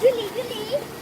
Julie, Julie.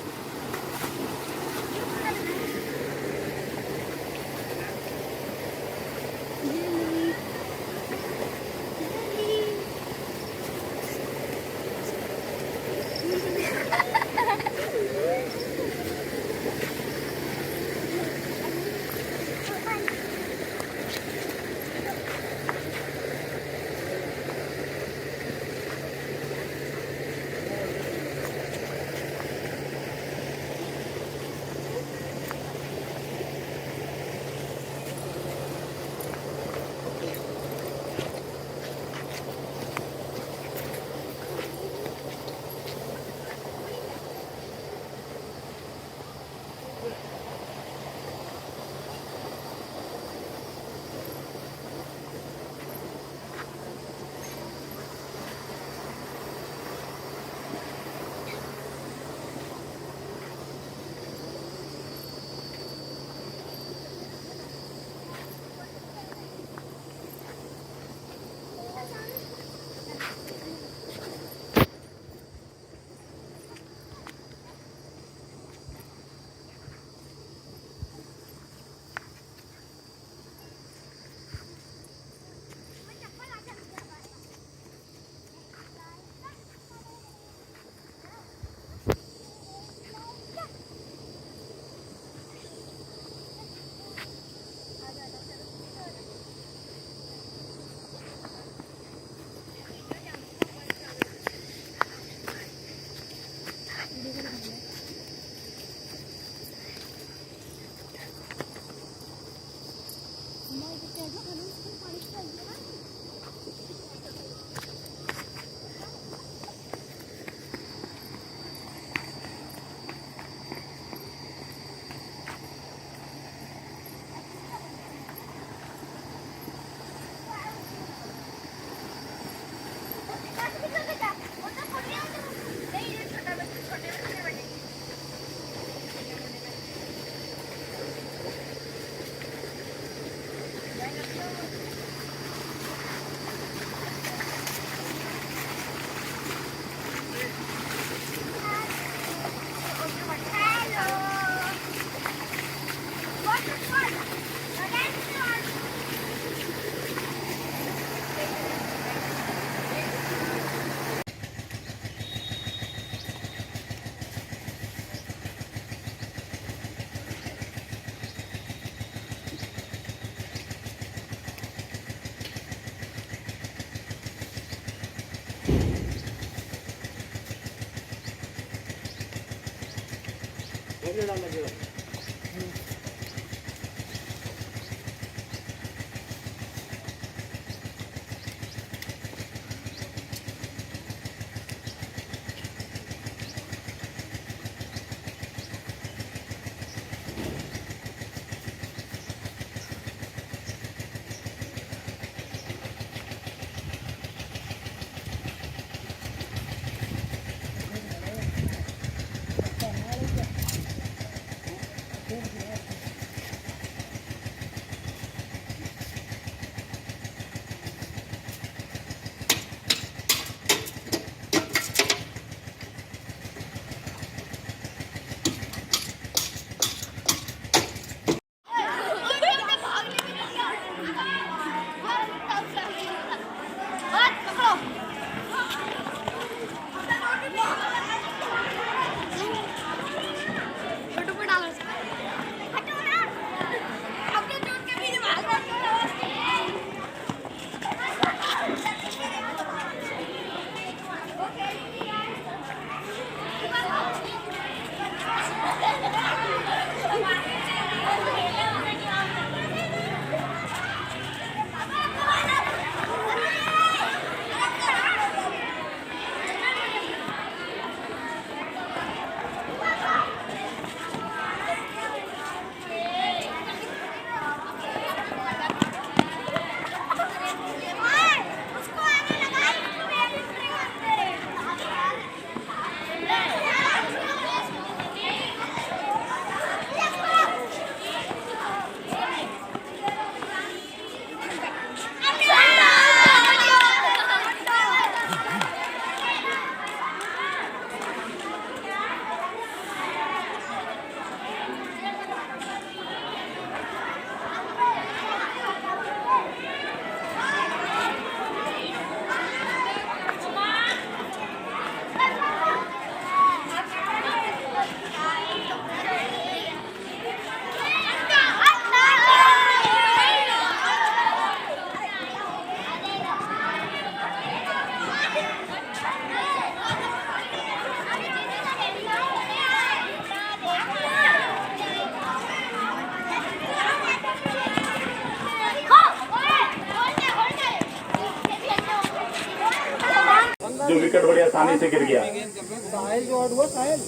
जो wicket बड़ी आसानी से गिर गया। साहिल जो आउट हुआ, साहिल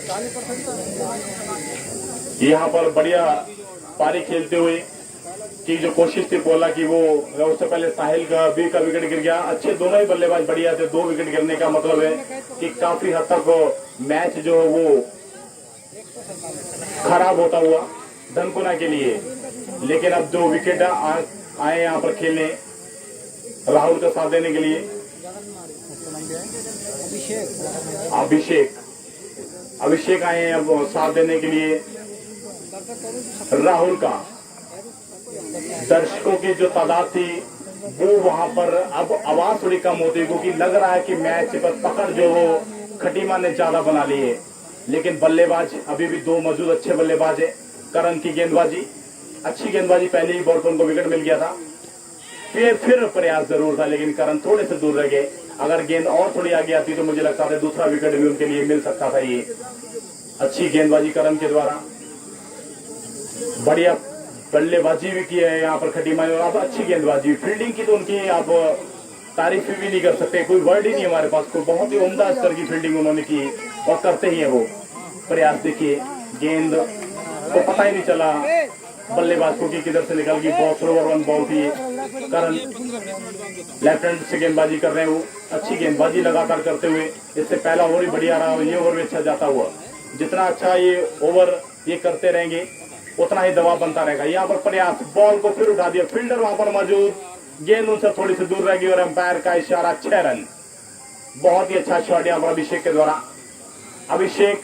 40% यहाँ पर बढ़िया पारी खेलते हुए की जो कोशिश थी बोला कि वो उससे पहले साहिल का विकेट गिर गया। अच्छे दोनों ही बल्लेबाज बढ़िया थे। 2 विकेट गिरने का मतलब है कि काफी हद तक मैच जो है वो खराब होता हुआ धनकुना के लिए। लेकिन अब 2 विकेट आए यहाँ पर खेलने राहुल का साथ देने के लिए। अभिषेक आए हैं अब साथ देने के लिए राहुल का। दर्शकों की जो तादाद थी वो वहां पर अब आवाज थोड़ी कम होती है, क्योंकि लग रहा है कि मैच पर पकड़ जो वो खटीमा ने ज्यादा बना ली है। लेकिन बल्लेबाज अभी भी 2 मौजूद अच्छे बल्लेबाज है। करण की गेंदबाजी, अच्छी गेंदबाजी, पहले ही बॉल पर उनको विकेट मिल गया था। फिर प्रयास जरूर था, लेकिन करण थोड़े से दूर रह गए। अगर गेंद और थोड़ी आगे आती तो मुझे लगता था दूसरा विकेट भी उनके लिए मिल सकता था। ये अच्छी गेंदबाजी करण के द्वारा, बढ़िया बल्लेबाजी भी की है यहाँ पर खटीमा ने। और अब अच्छी गेंदबाजी, फील्डिंग की तो उनकी आप तारीफ भी नहीं कर सकते, कोई वर्ड ही नहीं हमारे पास। कोई बहुत ही उम्दा स्तर की फील्डिंग उन्होंने की और करते ही है वो प्रयास। देखिए गेंद को पता ही नहीं चला बल्लेबाज को कि किधर से निकल गई। बहुत स्लो और 1 बॉल थी। करण लेफ्ट हैंड से गेंदबाजी कर रहे हैं वो, अच्छी गेंदबाजी लगातार करते हुए। इससे पहला ओवर ही बढ़िया रहा, ये ओवर भी अच्छा जाता हुआ। जितना अच्छा ये ओवर ये करते रहेंगे उतना ही दबाव बनता रहेगा। यहाँ पर प्रयास, बॉल को फिर उठा दिया, फील्डर वहां पर मौजूद, गेंद उनसे थोड़ी सी दूर रह गई और एम्पायर का इशारा 6 रन। बहुत ही अच्छा शॉट यहाँ पर अभिषेक के द्वारा। अभिषेक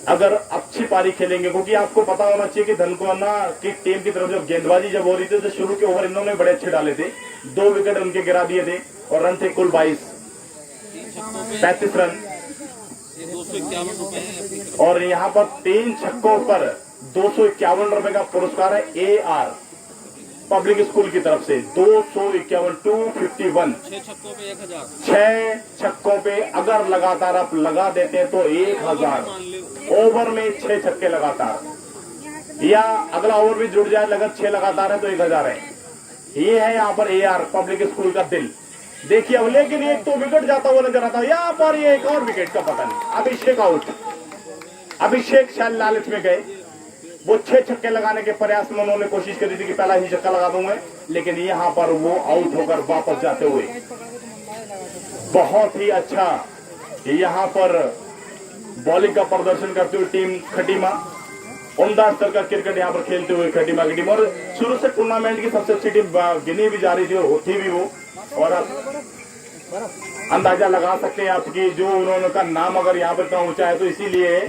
अगर अच्छी पारी खेलेंगे, क्योंकि आपको पता होना चाहिए कि धनकुना की टीम की तरफ जो गेंदबाजी जब हो रही थी तो शुरू के ओवर इन्होंने बड़े अच्छे डाले थे। 2 विकेट उनके गिरा दिए थे और रन थे कुल 35 रन। और यहाँ पर 3 छक्कों पर 251 रुपए का पुरस्कार है AR पब्लिक स्कूल की तरफ से। 251 251 6 छक्कों पे अगर लगातार आप लगा देते हैं तो 1000 ओवर में 6 छक्के लगातार, या अगला ओवर भी जुड़ जाए लगभग 6 लगातार है तो 1000 है। ये है यहाँ पर AR पब्लिक स्कूल का दिल। देखिए अब, लेकिन एक तो विकेट जाता हुआ नजर आता है यहाँ पर। ये एक और विकेट का पता नहीं। अभिषेक आउट। अभिषेक शायद लालच में गए, वो 6 छक्के लगाने के प्रयास में उन्होंने कोशिश करी थी कि पहला ही छक्का लगा दूंगा, लेकिन यहाँ पर वो आउट होकर वापस जाते हुए बहुत ही अच्छा यहाँ पर बॉलिंग का प्रदर्शन करते हुए टीम खटीमा, उम्दा स्तर का क्रिकेट यहाँ पर खेलते हुए खटीमा की टीम। और शुरू से टूर्नामेंट की सबसे अच्छी टीम गिनी भी जा रही थी और होती भी वो। और अब अंदाजा लगा सकते हैं आपकी जो उन्होंने का नाम अगर यहाँ पर इतना ऊंचा है तो इसीलिए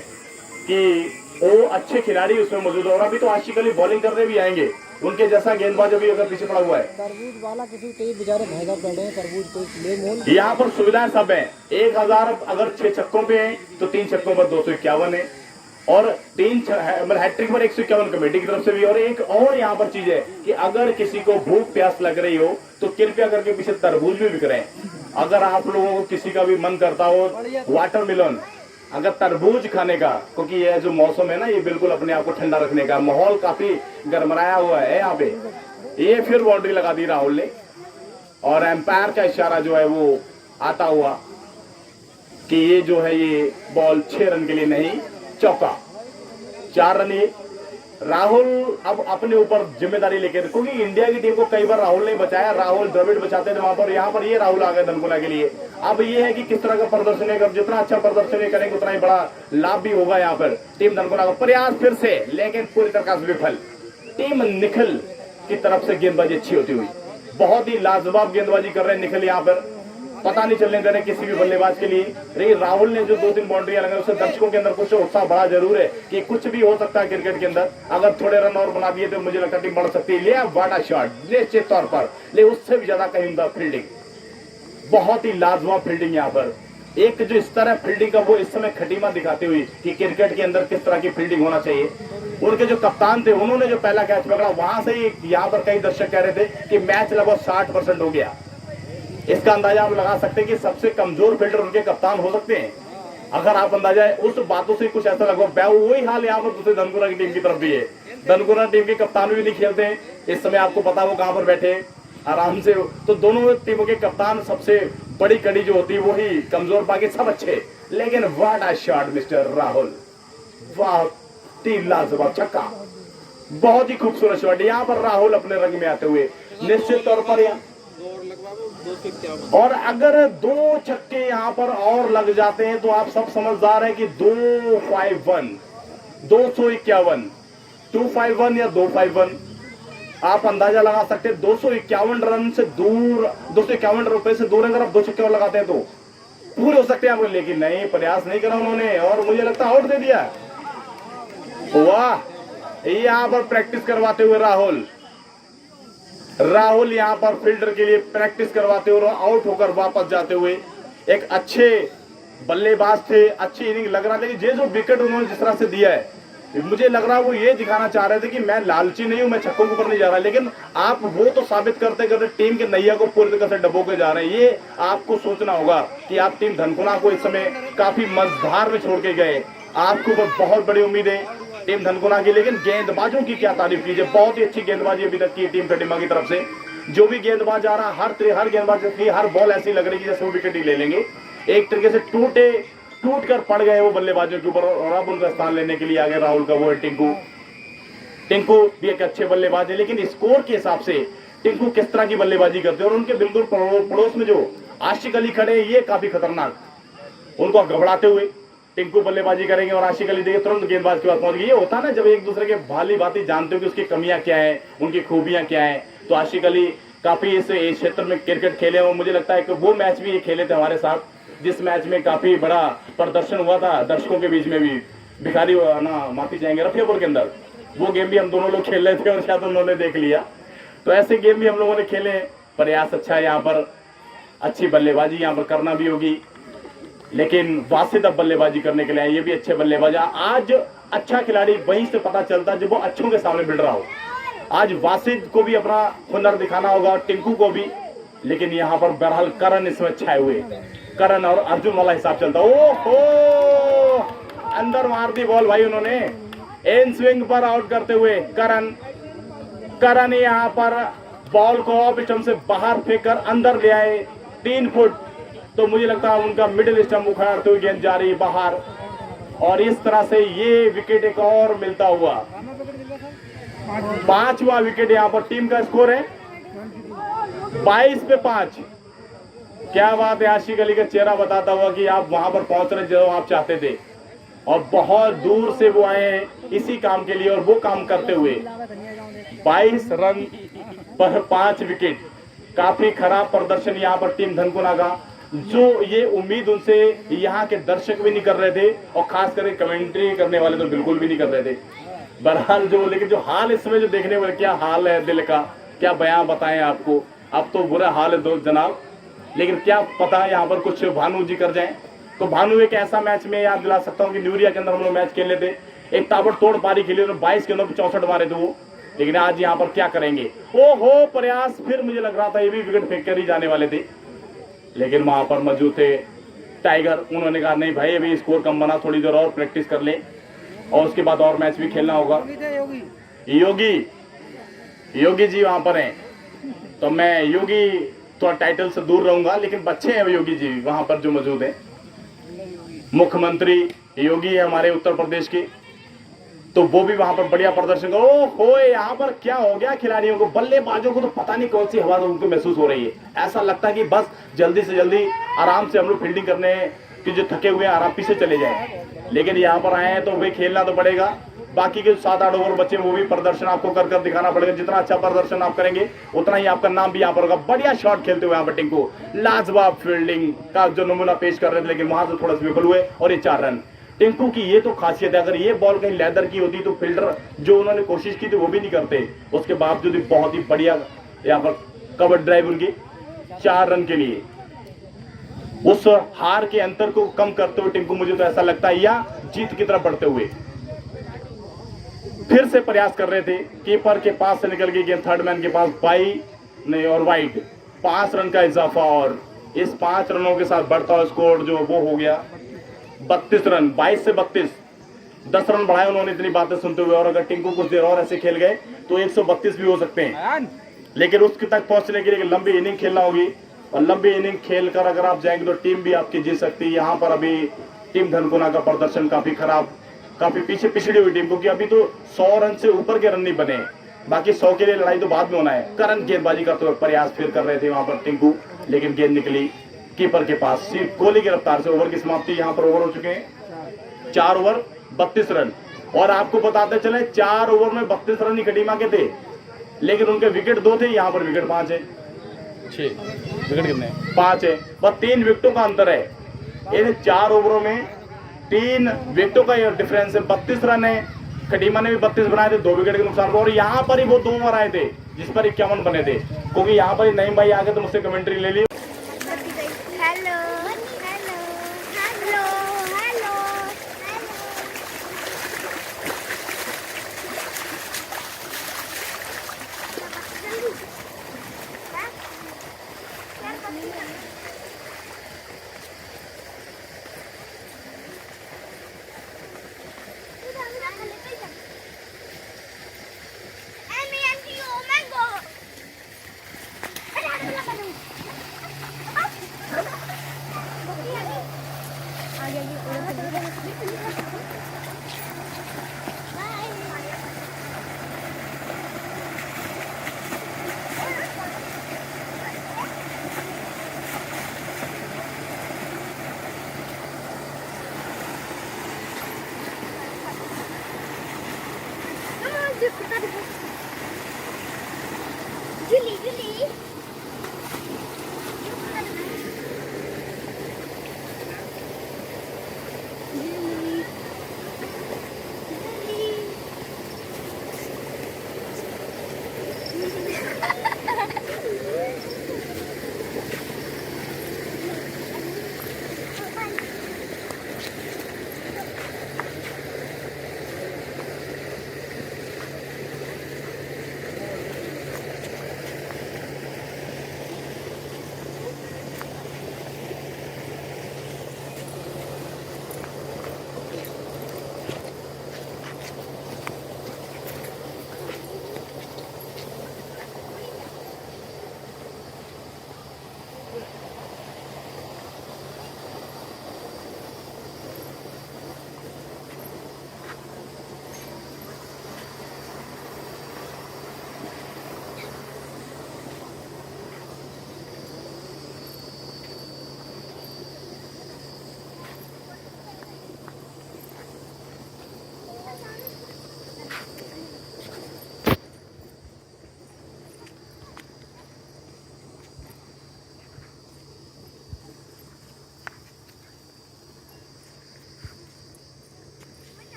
कि वो अच्छे खिलाड़ी उसमें मौजूद है। और अभी तो आशिक अली बॉलिंग करने भी आएंगे, उनके जैसा गेंदबाज अभी अगर पीछे पड़ा हुआ है। तरबूज वाला किसी कई बेचारे महंगा पड़ रहे हैं, तरबूज कोई ले मोल। यहाँ पर सुविधाएं सब है। 1000 अगर 6 छक्कों पे है तो 3 छक्कों पर 251 है और 3 हैट्रिक पर 151 कमेटी की तरफ से भी। और एक और यहाँ पर चीज है कि अगर किसी को भूख प्यास लग रही हो तो कृपया करके पीछे तरबूज भी बिक रहे हैं। अगर आप लोगों को किसी का भी मन करता हो वाटरमेलन, अगर तरबूज खाने का, क्योंकि ये जो मौसम है ना ये बिल्कुल अपने आप को ठंडा रखने का, माहौल काफी गरमराया हुआ है यहाँ पे। ये फिर बाउंड्री लगा दी राहुल ने और एम्पायर का इशारा जो है वो आता हुआ कि ये जो है ये बॉल 6 रन के लिए नहीं, चौका। 4 रन ये राहुल अब अपने ऊपर जिम्मेदारी लेकर, क्योंकि इंडिया की टीम को कई बार राहुल ने बचाया, राहुल द्रविड़ बचाते थे वहां पर। यहाँ पर ये राहुल आ गए धनकुना के लिए। अब ये है कि किस तरह का प्रदर्शन है, जितना अच्छा प्रदर्शन करेंगे उतना ही बड़ा लाभ भी होगा यहाँ पर टीम धनकुना का। प्रयास फिर से, लेकिन पूरी तरह से विफल। टीम निखिल की तरफ से गेंदबाजी अच्छी होती हुई, बहुत ही लाजवाब गेंदबाजी कर रहे हैं निखिल यहाँ पर, पता नहीं चलने दे रहे किसी भी बल्लेबाज के लिए। लेकिन राहुल ने जो 2-3 बाउंड्रियां लगाई उससे दर्शकों के अंदर कुछ उत्साह बड़ा जरूर है कि कुछ भी हो सकता है क्रिकेट के अंदर। अगर थोड़े रन और बना दिए तो मुझे लगता है टीम बढ़ सकती है। ले वाटा शॉट निश्चित तौर पर, लेकिन उससे भी ज्यादा कहीं उनका फील्डिंग, बहुत ही लाजवाब फील्डिंग यहाँ पर। एक जो इस तरह फील्डिंग का वो इस समय खटीमा दिखाते हुए कि क्रिकेट के अंदर किस तरह की फील्डिंग होना चाहिए। उनके जो कप्तान थे उन्होंने जो पहला कैच पकड़ा वहां से ही यहाँ पर कई दर्शक कह रहे थे कि मैच लगभग 60% हो गया। इसका अंदाजा आप लगा सकते हैं कि सबसे कमजोर फील्डर उनके कप्तान हो सकते हैं। अगर आप अंदाजा है उस बातों से कुछ ऐसा लगभग वही हाल यहाँ पर दूसरे धनकुना की टीम की तरफ भी है। धनकुना टीम के कप्तान भी नहीं खेलते हैं इस समय, आपको पता वो कहां पर बैठे आराम से। तो दोनों टीमों के कप्तान सबसे बड़ी कड़ी जो होती है वही कमजोर, बाकी सब अच्छे। लेकिन what a shot mister Rahul, वाह, 3 लाजवाब छक्का, बहुत ही खूबसूरत शॉट। यहाँ पर राहुल अपने रंग में आते हुए निश्चित तौर पर और अगर 2 छक्के यहाँ पर और लग जाते हैं तो आप सब समझदार हैं कि 251 251 या 251 आप अंदाजा लगा सकते हैं। 251 रन से दूर, 251 रुपए से दूर अगर आप 2 छक्के और लगाते हैं तो पूरे हो सकते हैं आपको, लेकिन नहीं, प्रयास नहीं करा उन्होंने और मुझे लगता है आउट दे दिया। वाह, यहां पर प्रैक्टिस करवाते हुए राहुल यहां पर फील्डर के लिए प्रैक्टिस करवाते हुए आउट होकर वापस जाते हुए एक अच्छे बल्लेबाज थे, अच्छी इनिंग लग रहा था। लेकिन ये जो विकेट उन्होंने जिस तरह से दिया है, मुझे लग रहा है वो ये दिखाना चाह रहे थे कि मैं लालची नहीं हूं, मैं छक्कों के ऊपर नहीं जा रहा। लेकिन आप वो तो साबित करते करते टीम के नैया को पूरी तरह से डबो के जा रहे हैं। ये आपको सोचना होगा कि आप टीम धनकुना को इस समय काफी मझधार में छोड़ के गए। आपके ऊपर बहुत बड़ी उम्मीद है टीम धनकुना की, लेकिन गेंदबाजों की क्या तारीफ कीजिए, बहुत ही अच्छी गेंदबाजी अभी तक की टीम खटीमा की तरफ से। जो भी गेंदबाज आ रहा, हर गेंदबाज की हर बॉल ऐसी लग रही है जैसे वो विकेट ही ले लेंगे। एक तरीके से टूट कर पड़ गए वो बल्लेबाजों के ऊपर और अब उनका स्थान लेने के लिए आ गए राहुल का, वो है टिंकू भी एक अच्छे बल्लेबाज है। लेकिन स्कोर के हिसाब से टिंकू किस तरह की बल्लेबाजी करते हैं और उनके बिल्कुल पड़ोस में जो आशिक अली खड़े, ये काफी खतरनाक, उनको घबराते हुए टिंकू बल्लेबाजी करेंगे और आशिक अली देखिए तुरंत गेंदबाज के पास पहुंच गए। ये होता है ना जब एक दूसरे के भाली बातें जानते हो कि उसकी कमियां क्या है, उनकी खूबियां क्या है। तो आशिक अली काफी इस क्षेत्र में क्रिकेट खेले और मुझे लगता है कि वो मैच भी ये खेले थे हमारे साथ, जिस मैच में काफी बड़ा प्रदर्शन हुआ था दर्शकों के बीच में भी, भिखारी ना माफी चाहेंगे रफियापुर के अंदर। वो गेम भी हम दोनों लोग खेल रहे थे और शायद उन्होंने देख लिया। तो ऐसे गेम भी हम लोगों ने खेले। प्रयास अच्छा है, यहाँ पर अच्छी बल्लेबाजी यहाँ पर करना भी होगी, लेकिन वासिद अब बल्लेबाजी करने के लिए ये भी अच्छे बल्लेबाज। आज अच्छा खिलाड़ी वहीं से पता चलता है जब वो अच्छों के सामने भिड़ रहा हो। आज वासिद को भी अपना हुनर दिखाना होगा और टिंकू को भी, लेकिन यहाँ पर बहरहाल करण इसमें छाए हुए, करण और अर्जुन वाला हिसाब चलता। ओहो, अंदर मार दी बॉल भाई उन्होंने, इन स्विंग पर आउट करते हुए करण यहाँ पर बॉल को ऑफ स्टंप से बाहर फेंककर अंदर ले आए 3 फुट। तो मुझे लगता है उनका मिडिल स्टंप उखाड़ते हुए गेंद जा रही है बाहर और इस तरह से ये विकेट एक और मिलता हुआ 5वां विकेट। यहाँ पर टीम का स्कोर है 22 पे 5। क्या बात है, आशिक अली का चेहरा बताता हुआ कि आप वहां पर पहुंच रहे जो आप चाहते थे और बहुत दूर से वो आए हैं इसी काम के लिए और वो काम करते हुए 22 रन पर 5 विकेट। काफी खराब प्रदर्शन यहाँ पर टीम धनकुना का, जो ये उम्मीद उनसे यहाँ के दर्शक भी नहीं कर रहे थे और खास करके कमेंट्री करने वाले तो बिल्कुल भी नहीं कर रहे थे। बहरहाल लेकिन जो हाल इसमें जो देखने वाले, क्या हाल है दिल का, क्या बयां बताएं आपको। अब तो बुरा हाल है दोस्त जनाब, लेकिन क्या पता यहाँ पर कुछ भानु जी कर जाएं। तो भानु एक ऐसा मैच में याद दिला सकता हूँ कि न्यूरिया के अंदर हम लोग मैच खेले थे, एक ताबड़तोड़ पारी खेली, 22 के अंदर 64 मारे थे वो। लेकिन आज यहाँ पर क्या करेंगे, ओहो, प्रयास फिर मुझे लग रहा था ये भी विकेट फेंक कर ही जाने वाले थे, लेकिन वहां पर मौजूद थे टाइगर। उन्होंने कहा नहीं भाई अभी स्कोर कम बना, थोड़ी देर और प्रैक्टिस कर ले और उसके बाद और मैच भी खेलना होगा। योगी जी वहां पर हैं, तो मैं योगी थोड़ा टाइटल से दूर रहूंगा, लेकिन बच्चे हैं योगी जी वहां पर जो मौजूद है। मुख्यमंत्री योगी है हमारे उत्तर प्रदेश के, तो वो भी वहां पर बढ़िया प्रदर्शन करो। ओहो, यहाँ पर क्या हो गया खिलाड़ियों को, बल्लेबाजों को तो पता नहीं कौन सी हवा उनको महसूस हो रही है। ऐसा लगता है कि बस जल्दी से जल्दी आराम से हम लोग फील्डिंग करने की जो थके हुए आराम पीछे चले जाए, लेकिन यहाँ पर आए हैं तो भाई खेलना तो पड़ेगा। बाकी के 7-8 ओवर बच्चे वो भी प्रदर्शन आपको कर दिखाना पड़ेगा। जितना अच्छा प्रदर्शन आप करेंगे उतना ही आपका नाम भी यहाँ पर होगा। बढ़िया शॉट खेलते हुए यहाँ पर टिंकू, लाजवाब फील्डिंग का जो नमूना पेश कर रहे थे, लेकिन वहां से थोड़ा सा विफल हुए और ये 4 रन। टिंकू की ये तो खासियत है, अगर ये बॉल कहीं लेदर की होती तो फील्डर जो उन्होंने कोशिश की थी वो भी नहीं करते, उसके बावजूद भी बहुत ही बढ़िया यहाँ पर कवर ड्राइव उनकी 4 रन के लिए उस हार के अंतर को कम करते हुए टिंकू, मुझे तो ऐसा लगता है, या जीत की तरफ बढ़ते हुए फिर से प्रयास कर रहे थे। कीपर के पास से निकल गई गेंद, थर्ड मैन के पास बाई नहीं और वाइड। 5 रन का इजाफा और इस 5 रनों के साथ बढ़ता हुआ स्कोर जो वो हो गया 32 रन, 22 से 32, 10 रन बढ़ाए उन्होंने इतनी बातें सुनते हुए। और अगर टिंकू कुछ देर और ऐसे खेल गए तो 132 भी हो सकते हैं, लेकिन उसके तक पहुंचने के लिए लंबी इनिंग खेलना होगी। और लंबी इनिंग खेलकर अगर आप जाएंगे तो टीम भी आपकी जीत सकती है। यहाँ पर अभी टीम धनकुना का प्रदर्शन काफी खराब, काफी पीछे पिछड़ी हुई टीम, क्योंकि अभी तो 100 रन से ऊपर के रन नहीं बने, बाकी 100 के लिए लड़ाई तो बाद में होना है। करंट गेंदबाजी का तो प्रयास फिर कर रहे थे वहां पर टिंकू, लेकिन गेंद निकली कीपर के पास। सिर्फ कोहली की रफ्तार से ओवर की समाप्ति। यहाँ पर ओवर हो चुके हैं 4 ओवर 32 रन। और आपको बताते चले 4 ओवर में 32 रन ही कटीमा के थे, लेकिन उनके विकेट 2 थे, यहाँ पर विकेट 5 है। 6 विकेट कितने? 5 है। बस 3 विकेटों का अंतर है। इन 4 ओवरों में 3 विकेटों का डिफरेंस है। 32 रन है, कटीमा ने भी 32 बनाए थे, 2 विकेट के नुकसान पर। और यहाँ पर ही वो 2 ओवर आए थे जिस पर 51 बने थे, क्योंकि यहाँ पर ही नईम भाई आ गए तो मुझसे कमेंट्री ले ली। Hello hello hello hello Julie, Julie.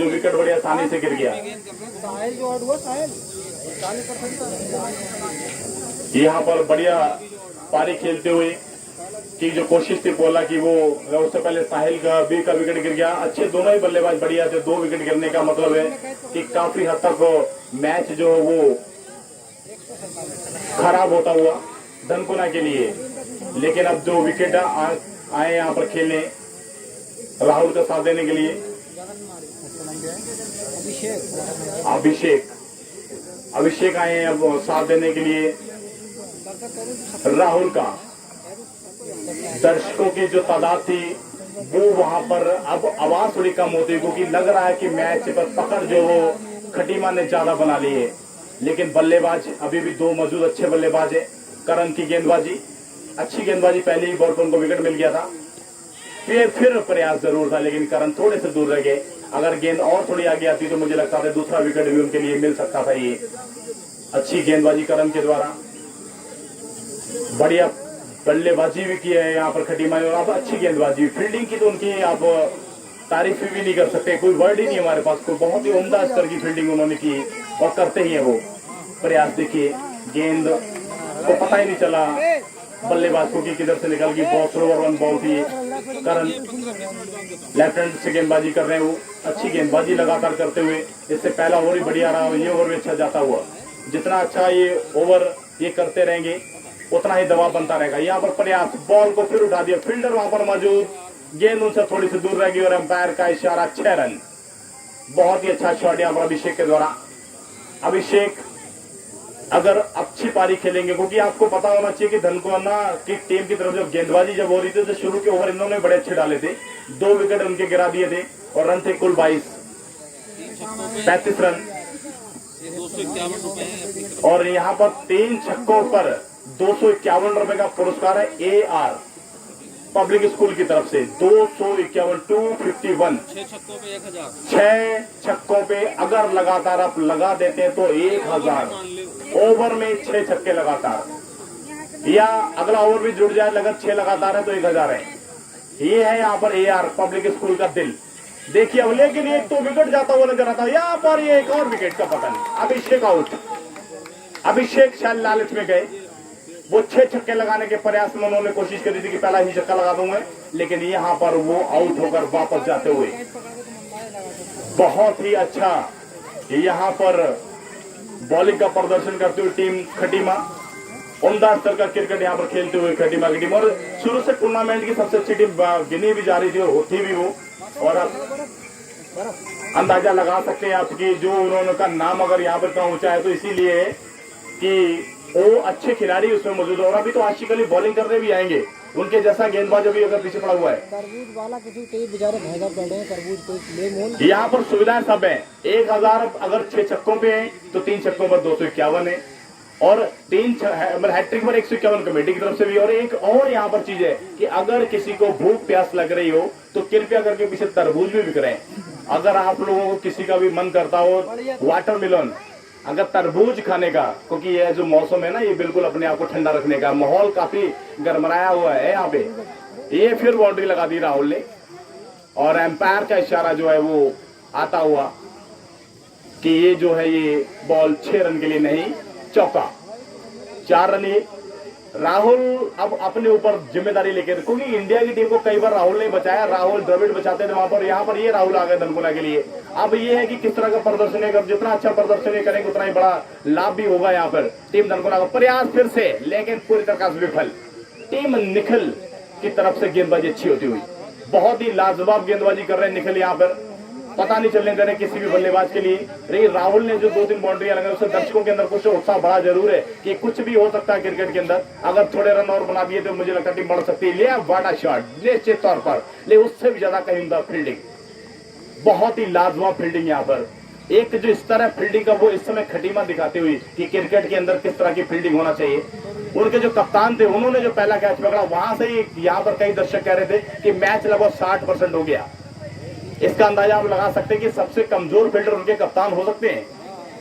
जो विकेट बड़ी आसानी से गिर गया। साहिल जो आउट हुआ, साहिल 40% यहाँ पर बढ़िया पारी खेलते हुए की जो कोशिश थी बोला कि वो उससे पहले साहिल का भी का विकेट गिर गया। अच्छे दोनों ही बल्लेबाज बढ़िया थे। 2 विकेट गिरने का मतलब है कि काफी हद तक मैच जो है वो खराब होता हुआ धनकुना के लिए। लेकिन अब जो विकेट आए यहाँ पर खेलने राहुल का साथ देने के लिए अभिषेक आए हैं अब साथ देने के लिए राहुल का। दर्शकों की जो तादाद थी वो वहां पर अब आवाज थोड़ी कम होती है क्योंकि लग रहा है कि मैच पर पकड़ जो वो खटीमा ने ज्यादा बना ली है। लेकिन बल्लेबाज अभी भी 2 मौजूद अच्छे बल्लेबाज है। करण की गेंदबाजी अच्छी गेंदबाजी, पहले ही बॉल पर उनको विकेट मिल गया था। फिर प्रयास जरूर था लेकिन करण थोड़े से दूर रह गए। अगर गेंद और थोड़ी आगे आती तो मुझे लगता था दूसरा विकेट भी उनके लिए मिल सकता था। ये अच्छी गेंदबाजी करण के द्वारा, बढ़िया बल्लेबाजी भी की है यहाँ पर खटीमा ने। और अब अच्छी गेंदबाजी, फील्डिंग की तो उनकी आप तारीफ भी नहीं कर सकते, कोई वर्ड ही नहीं हमारे पास। कोई बहुत ही उम्दा स्तर की फील्डिंग उन्होंने की और करते ही है वो प्रयास। देखिए गेंद को पता ही नहीं चला बल्लेबाज को कि किधर से निकल गई। बहुत स्लो रन बॉल थी। करण लेफ्ट हैंड से गेंदबाजी कर रहे हैं वो, अच्छी गेंदबाजी लगातार करते हुए। इससे पहला ओवर ही बढ़िया रहा, ये ओवर भी अच्छा जाता हुआ। जितना अच्छा ये ओवर ये करते रहेंगे उतना ही दबाव बनता रहेगा। यहाँ पर प्रयास, बॉल को फिर उठा दिया, फील्डर वहां पर मौजूद, गेंद उनसे थोड़ी सी दूर रह गई और अंपायर का इशारा 6 रन। बहुत ही अच्छा शॉट यहाँ पर अभिषेक के द्वारा। अभिषेक अगर अच्छी पारी खेलेंगे, क्योंकि आपको पता होना चाहिए कि धनकुना की टीम की तरफ जब गेंदबाजी जब हो रही थी तो शुरू के ओवर इन्होंने बड़े अच्छे डाले थे। 2 विकेट उनके गिरा दिए थे और रन थे कुल 35 रन। और यहाँ पर 3 छक्कों पर 251 रुपए का पुरस्कार है AR पब्लिक स्कूल की तरफ से। 251 251 6 छक्कों पे अगर लगातार आप लगा देते हैं तो 1000 ओवर में 6 छक्के लगातार, या अगला ओवर भी जुड़ जाए लगभग 6 लगातार है तो 1000 है। ये है यहाँ पर AR पब्लिक स्कूल का दिल। देखिए अब लेकिन एक तो विकेट जाता हुआ नजर आता है। यहाँ पर ये एक और विकेट का पतन। अभिषेक आउट। अभिषेक शायद लालच में गए, वो 6 छक्के लगाने के प्रयास में उन्होंने कोशिश करी थी कि पहला ही छक्का लगा दूंगा, लेकिन यहाँ पर वो आउट होकर वापस जाते हुए बहुत ही अच्छा यहाँ पर बॉलिंग का प्रदर्शन करते हुए टीम खटीमा। उम्दा स्तर का क्रिकेट यहाँ पर खेलते हुए खटीमा की टीम, और शुरू से टूर्नामेंट की सबसे अच्छी टीम गिनी भी जा रही थी और होती भी वो। और अब अंदाजा लगा सकते हैं आपकी जो उन्होंने का नाम अगर यहाँ पर इतना ऊंचा है तो इसीलिए कि वो अच्छे खिलाड़ी उसमें मौजूद है। और अभी तो आशिक अली बॉलिंग करने भी आएंगे, उनके जैसा गेंदबाज अभी अगर पीछे पड़ा हुआ है। तरबूज वाला किसी कई बेचारे महंगा पड़ रहे हैं, तरबूज कोई ले मोल। यहाँ पर सुविधाएं सब है। 1000 अगर 6 छक्कों पे है तो 3 छक्कों पर 251 है और 3 हैट्रिक पर 151 कमेटी की तरफ से भी। और एक और यहाँ पर चीज है कि अगर किसी को भूख प्यास लग रही हो तो कृपया करके पीछे तरबूज भी बिक रहे हैं। अगर आप लोगों को किसी का भी मन करता हो वाटरमेलन, अगर तरबूज खाने का, क्योंकि ये जो मौसम है ना ये बिल्कुल अपने आप को ठंडा रखने का, माहौल काफी गरमराया हुआ है यहाँ पे। ये फिर बाउंड्री लगा दी राहुल ने और एम्पायर का इशारा जो है वो आता हुआ कि ये जो है ये बॉल 6 रन के लिए नहीं, चौका। 4 रन ये राहुल अब अपने ऊपर जिम्मेदारी लेके, क्योंकि इंडिया की टीम को कई बार राहुल ने बचाया, राहुल द्रविड़ बचाते थे वहां पर, यहाँ पर ये राहुल आ गए धनकुना के लिए। अब ये है कि किस तरह का प्रदर्शन है, जितना अच्छा प्रदर्शन करेंगे उतना ही बड़ा लाभ भी होगा यहाँ पर टीम धनकुना का। प्रयास फिर से लेकिन पूरी तरह से विफल। टीम निखिल की तरफ से गेंदबाजी अच्छी होती हुई, बहुत ही लाजवाब गेंदबाजी कर रहे हैं निखिल यहाँ पर, पता नहीं चलने दे रहे किसी भी बल्लेबाज के लिए। लेकिन राहुल ने जो 2-3 बाउंड्रियां लगाई उससे दर्शकों के अंदर कुछ उत्साह बड़ा जरूर है कि कुछ भी हो सकता है क्रिकेट के अंदर। अगर थोड़े रन और बना दिए तो मुझे लगता है टीम बढ़ सकती है। ले वाटा शॉट निश्चित तौर पर, ले उससे भी ज्यादा कहीं उम्दा फील्डिंग, बहुत ही लाजवाब फील्डिंग यहाँ पर। एक जो स्तर है फील्डिंग का वो इस समय खटीमा दिखाते हुए कि क्रिकेट के अंदर किस तरह की फील्डिंग होना चाहिए। उनके जो कप्तान थे उन्होंने जो पहला कैच पकड़ा वहां से ही यहाँ पर कई दर्शक कह रहे थे कि मैच लगभग 60% हो गया। इसका अंदाजा आप लगा सकते हैं कि सबसे कमजोर फील्डर उनके कप्तान हो सकते हैं।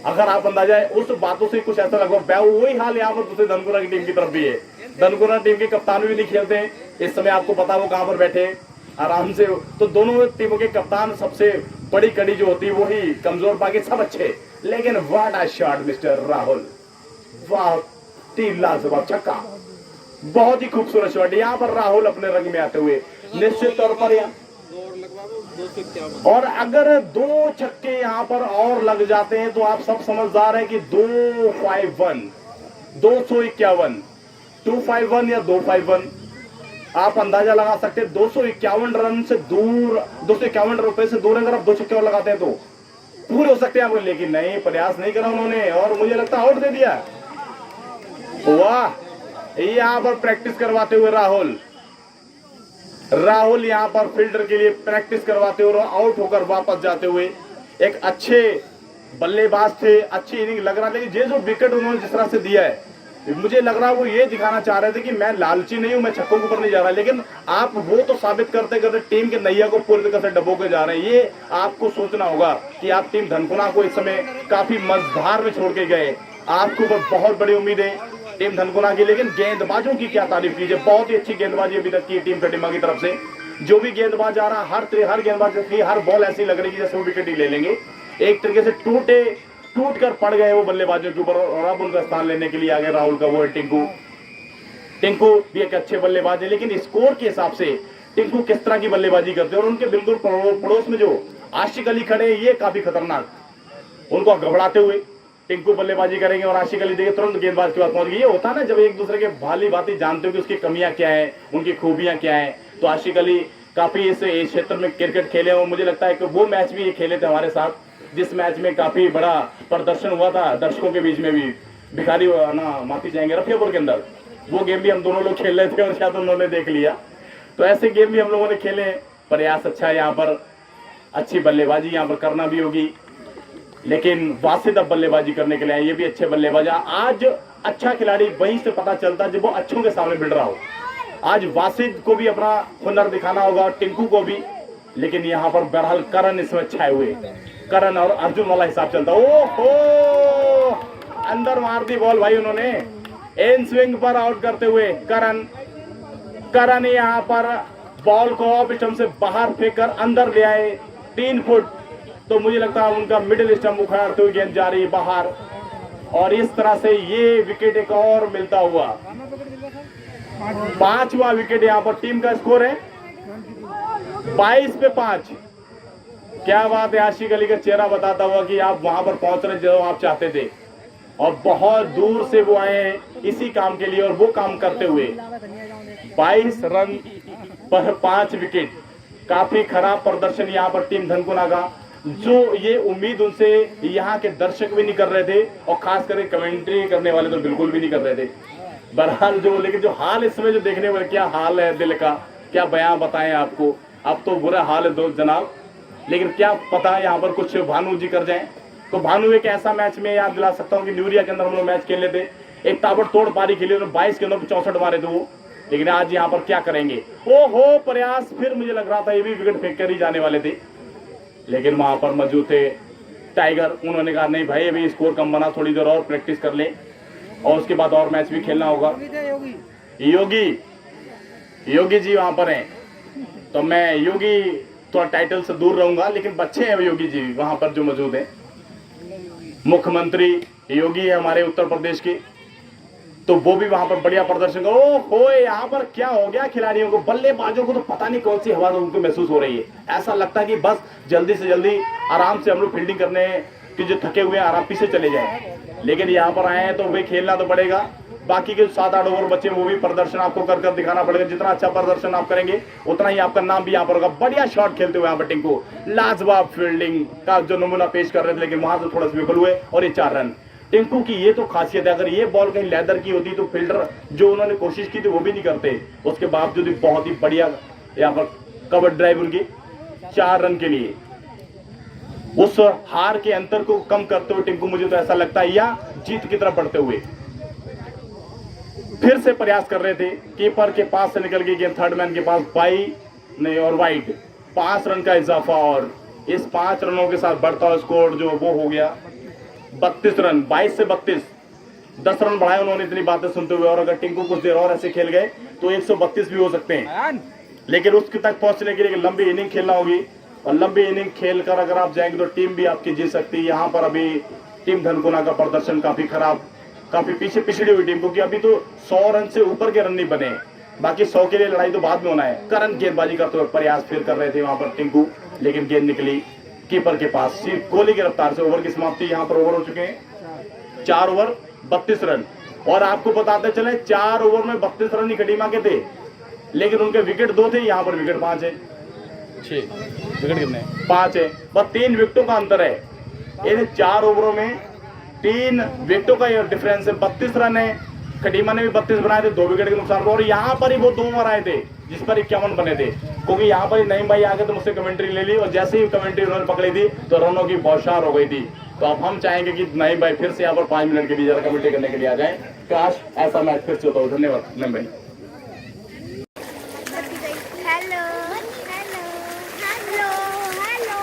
अगर आप अंदाजा है उस बातों से कुछ ऐसा लगभग वही हाल यहाँ पर दूसरी धनकुना की टीम की तरफ भी है। धनकुना टीम के कप्तान भी नहीं खेलते हैं इस समय, आपको पता वो कहां पर बैठे आराम से। तो दोनों टीमों के कप्तान सबसे बड़ी कड़ी जो होती है वही कमजोर, बाकी सब अच्छे। लेकिन what a shot mister Rahul, वाह 3 लाजवाब छक्का, बहुत ही खूबसूरत शॉट। यहाँ पर राहुल अपने रंग में आते हुए निश्चित तौर पर और अगर 2 छक्के यहाँ पर और लग जाते हैं तो आप सब समझदार हैं कि 251 251 251 या 251 आप अंदाजा लगा सकते हैं। 251 रन से दूर, 251 रुपए से दूर अगर आप 2 छक्के और लगाते हैं तो पूरे हो सकते हैं आपको, लेकिन नहीं, प्रयास नहीं करा उन्होंने और मुझे लगता है आउट दे दिया। वाह, यहां पर प्रैक्टिस करवाते हुए राहुल यहां पर फील्डर के लिए प्रैक्टिस करवाते हुए आउट होकर वापस जाते हुए एक अच्छे बल्लेबाज थे, अच्छी इनिंग लग रहा था। लेकिन ये जो विकेट उन्होंने जिस तरह से दिया है, मुझे लग रहा है वो ये दिखाना चाह रहे थे कि मैं लालची नहीं हूं, मैं छक्कों के ऊपर नहीं जा रहा। लेकिन आप वो तो साबित करते करते टीम के नैया को पूरी तरह से डबो के जा रहे हैं। ये आपको सोचना होगा कि आप टीम धनकुना को इस समय काफी मझधार में छोड़ के गए। आपके ऊपर बहुत बड़ी उम्मीद है टीम धनकुना की, लेकिन गेंदबाजों की क्या तारीफ कीजिए, बहुत ही अच्छी गेंदबाजी अभी तक की टीम कटिमा की तरफ से। जो भी गेंदबाज आ रहा, हर गेंदबाज की हर बॉल ऐसी लग रही है जैसे वो विकेट ही ले लेंगे। एक तरीके से टूट कर पड़ गए वो बल्लेबाजों के ऊपर और अब उनका स्थान लेने के लिए आ गए राहुल का वो है टिंकू भी एक अच्छे बल्लेबाज है। लेकिन स्कोर के हिसाब से टिंकू किस तरह की बल्लेबाजी करते हैं और उनके बिल्कुल पड़ोस में जो आशिक अली खड़े हैं, ये काफी खतरनाक, उनको घबराते हुए टिंकू बल्लेबाजी करेंगे और आशिक अली देखिए तुरंत गेंदबाज के पास पहुंच गए। ये होता है ना जब एक दूसरे के भाली भांति जानते हो कि उसकी कमियां क्या है, उनकी खूबियां क्या है। तो आशिक अली काफी इस क्षेत्र में क्रिकेट खेले और मुझे लगता है कि वो मैच भी ये खेले थे हमारे साथ, जिस मैच में काफी बड़ा प्रदर्शन हुआ था दर्शकों के बीच में भी, भिखारी ना माफी चाहेंगे रफियापुर के अंदर। वो गेम भी हम दोनों लोग खेल रहे थे और शायद उन्होंने देख लिया। तो ऐसे गेम भी हम लोगों ने खेले। प्रयास अच्छा है यहाँ पर, अच्छी बल्लेबाजी यहाँ पर करना भी होगी, लेकिन वासिद अब बल्लेबाजी करने के लिए आए, ये भी अच्छे बल्लेबाज। आज अच्छा खिलाड़ी वहीं से पता चलता है जब वो अच्छों के सामने भिड़ रहा हो। आज वासिद को भी अपना हुनर दिखाना होगा, टिंकू को भी, लेकिन यहाँ पर बहरहाल करण इसमें छाए हुए, करण और अर्जुन वाला हिसाब चलता। ओहो, अंदर मार दी बॉल भाई उन्होंने, इन स्विंग पर आउट करते हुए करण यहाँ पर बॉल को ऑफ स्टंप से बाहर फेंककर अंदर ले आए 3 फुट। तो मुझे लगता है उनका मिडिल स्टंप उखाड़ते हुए गेंद जा रही है बाहर और इस तरह से ये विकेट एक और मिलता हुआ 5वां विकेट। यहाँ पर टीम का स्कोर है 22 पे 5। क्या बात है, आशिक अली का चेहरा बताता हुआ कि आप वहां पर पहुंच रहे जो आप चाहते थे और बहुत दूर से वो आए हैं इसी काम के लिए और वो काम करते हुए 22 रन पर 5 विकेट। काफी खराब प्रदर्शन यहाँ पर टीम धनकुना का, जो ये उम्मीद उनसे यहाँ के दर्शक भी नहीं कर रहे थे और खास करके कमेंट्री करने वाले तो बिल्कुल भी नहीं कर रहे थे। बहरहाल लेकिन जो हाल इसमें जो देखने वाले, क्या हाल है दिल का, क्या बयां बताएं आपको। अब तो बुरा हाल है दोस्त जनाब, लेकिन क्या पता है यहाँ पर कुछ भानु जी कर जाएं। तो भानु एक ऐसा मैच में याद दिला सकता हूँ कि न्यूरिया के अंदर हम लोग मैच खेल लेते, एक ताबड़तोड़ पारी खेली, 22 के अंदर 64 मारे थे वो। लेकिन आज यहाँ पर क्या करेंगे, ओहो प्रयास, फिर मुझे लग रहा था ये भी विकेट फेंक कर ही जाने वाले थे, लेकिन वहां पर मौजूद थे टाइगर। उन्होंने कहा नहीं भाई अभी स्कोर कम बना, थोड़ी देर और प्रैक्टिस कर ले और उसके बाद और मैच भी खेलना होगा। योगी जी वहां पर हैं, तो मैं योगी थोड़ा टाइटल से दूर रहूंगा, लेकिन बच्चे हैं योगी जी वहां पर जो मौजूद है। मुख्यमंत्री योगी है हमारे उत्तर प्रदेश के, तो वो भी वहां पर बढ़िया प्रदर्शन कर। ओहो, यहाँ पर क्या हो गया खिलाड़ियों को, बल्लेबाजों को तो पता नहीं कौन सी हवा उनको महसूस हो रही है। ऐसा लगता है कि बस जल्दी से जल्दी आराम से हम लोग फील्डिंग करने के जो थके हुए आराम पीछे चले जाए। लेकिन यहाँ पर आए हैं तो भाई खेलना तो पड़ेगा। बाकी के 7-8 ओवर बच्चे वो भी प्रदर्शन आपको कर दिखाना पड़ेगा। जितना अच्छा प्रदर्शन आप करेंगे उतना ही आपका नाम भी यहाँ पर होगा। बढ़िया शॉट खेलते हुए यहाँ पर टिंकू, लाजवाब फील्डिंग का जो नमूना पेश कर रहे थे, लेकिन वहां से थोड़ा सा विफल हुए और ये 4 रन। टिंकू की ये तो खासियत है, अगर ये बॉल कहीं लेदर की होती तो फील्डर जो उन्होंने कोशिश की थी वो भी नहीं करते। उसके बावजूद भी बहुत ही बढ़िया यहाँ पर कवर ड्राइव उनकी 4 रन के लिए उस हार के अंतर को कम करते हुए टिंकू, मुझे तो ऐसा लगता है, या जीत की तरफ बढ़ते हुए फिर से प्रयास कर रहे थे। कीपर के पास से निकल गई गेंद, थर्ड मैन के पास नहीं और वाइड। 5 रन का इजाफा और इस 5 रनों के साथ बढ़ता स्कोर जो वो हो गया 32 रन, 22 से 32, 10 रन बढ़ाए उन्होंने इतनी बातें सुनते हुए। और अगर टिंकू कुछ देर और ऐसे खेल गए तो 132 भी हो सकते हैं, लेकिन उसके तक पहुंचने के लिए लंबी इनिंग खेलना होगी। और लंबी इनिंग खेल कर अगर आप जाएंगे तो टीम भी आपकी जीत सकती है। यहाँ पर अभी टीम धनकुना का प्रदर्शन काफी खराब, काफी पीछे पिछड़ी हुई टीम, क्योंकि अभी तो 100 रन से ऊपर के रन नहीं बने, बाकी 100 के लिए लड़ाई तो बाद में होना है। करंट गेंदबाजी करते हुए प्रयास फिर कर रहे थे वहां पर टिंकू, लेकिन गेंद निकली कीपर के पास। सिर्फ कोहली की रफ्तार से ओवर की समाप्ति। यहाँ पर ओवर हो चुके हैं 4 ओवर 32 रन। और आपको बताते चले 4 ओवर में 32 रन ही खटीमा के थे, लेकिन उनके विकेट 2 थे, यहाँ पर विकेट 5 है। 6 विकेट कितने? 5 है, बस 3 विकेटों का अंतर है। इन 4 ओवरों में 3 विकेटों का डिफरेंस है। 32 रन है, खटीमा ने भी 32 बनाए थे, 2 विकेट के नुकसान पर। और यहाँ पर ही वो 2 ओवर आए थे जिस पर 51 बने थे, क्योंकि यहाँ पर ही नईम भाई आ गए तो मुझसे कमेंट्री ले ली, और जैसे ही कमेंट्री उन्होंने पकड़ी थी तो रनों की बौछार हो गई थी। तो अब हम चाहेंगे कि नईम भाई फिर से यहाँ पर 5 मिनट के लिए जरा कमेंट्री करने के लिए आ जाए। काश ऐसा मैच फिर से होता हो। धन्यवाद नईम भाई। Hello hello hello hello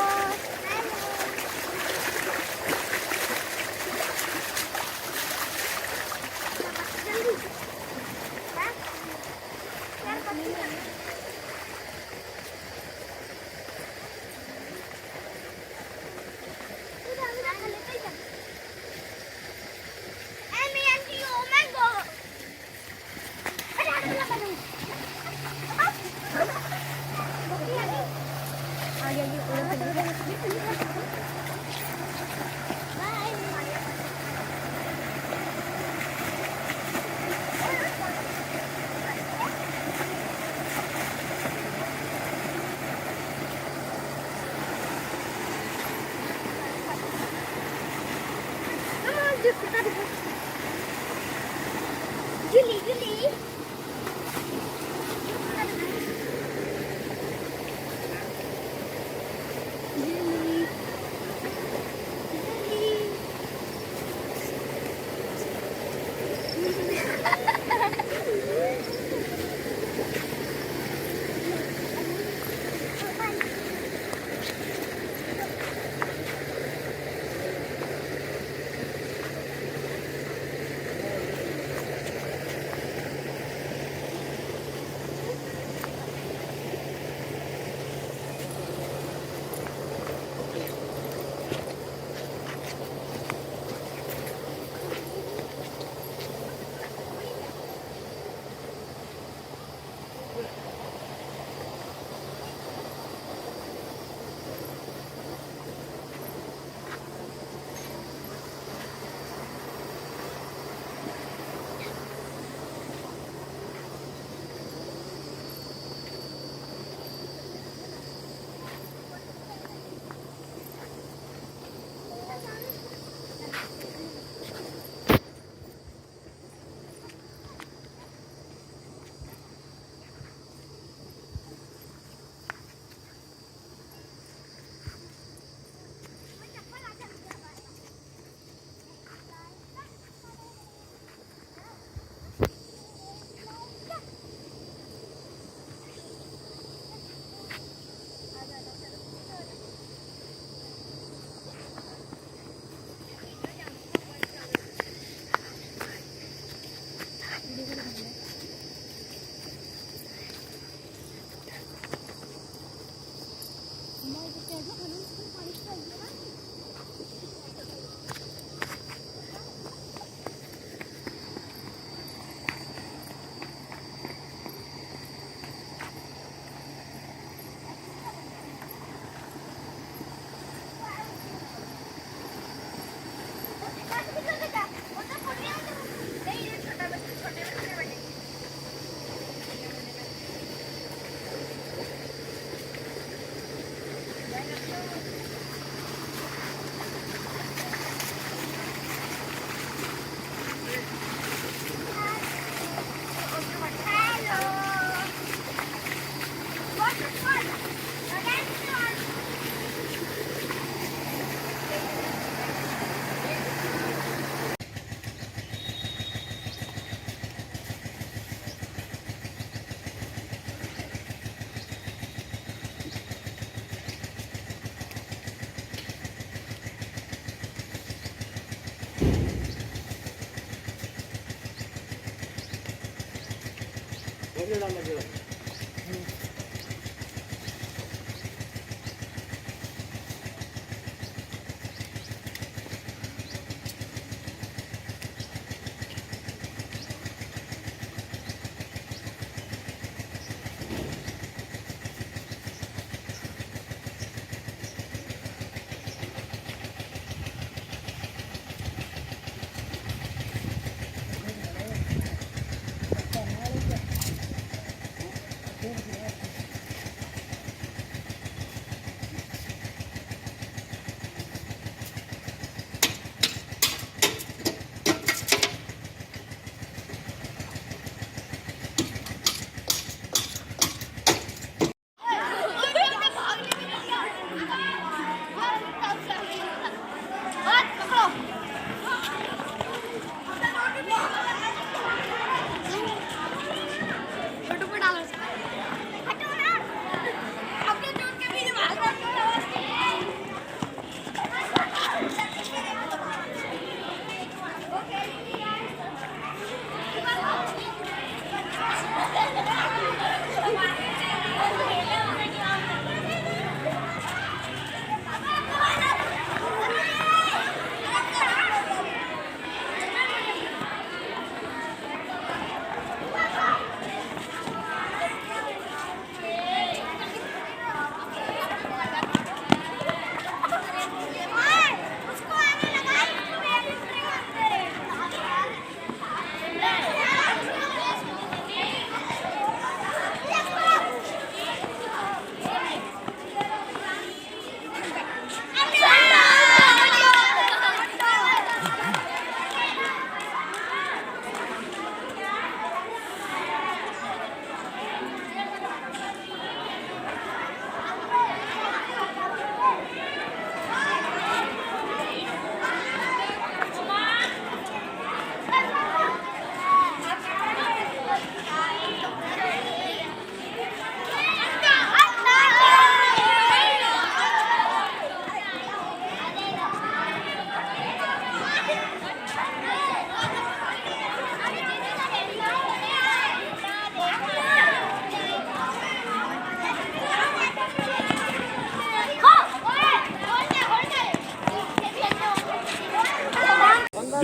Julie, Julie.